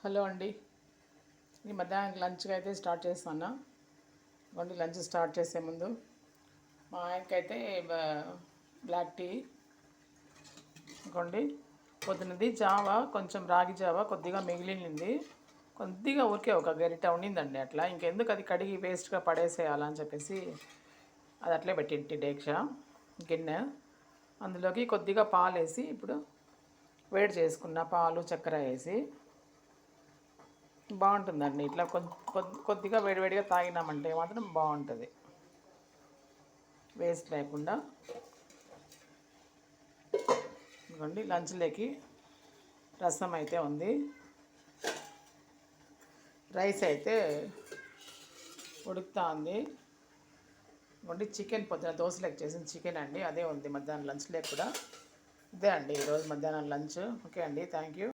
Hello అండి. ఈ మధ్యాహ్నం లంచ్కి అయితే స్టార్ట్ చేస్తాను. ఇవ్వండి, లంచ్ స్టార్ట్ చేసే ముందు మా ఆయనకైతే బ్లాక్ టీ. ఇవ్వండి, పొద్దున్నది జావా, కొంచెం రాగి జావా కొద్దిగా మిగిలింది. కొద్దిగా ఊరికే ఒక గరిట ఉండిందండి. అట్లా ఇంకెందుకు అది కడిగి వేస్ట్గా పడేసేయాలని చెప్పేసి అది అట్లే పెట్టింటి డేక్ష గిన్నె. అందులోకి కొద్దిగా పాలు వేసి ఇప్పుడు వేడి చేసుకున్న పాలు చక్కెర వేసి బాగుంటుందండి. ఇట్లా కొద్దిగా వేడివేడిగా తాగినామంటే మాత్రం బాగుంటుంది, వేస్ట్ లేకుండా. ఇదిగోండి, లంచ్లోకి రసం అయితే ఉంది, రైస్ అయితే ఉడుకుతా ఉంది. ఇదిగోండి, చికెన్ పొద్దున దోశలకు చేసిన చికెన్ అండి, అదే ఉంది మధ్యాహ్నం లంచ్లో కూడా. ఇదే అండి ఈరోజు మధ్యాహ్నం లంచ్. ఓకే అండి, థ్యాంక్ యూ.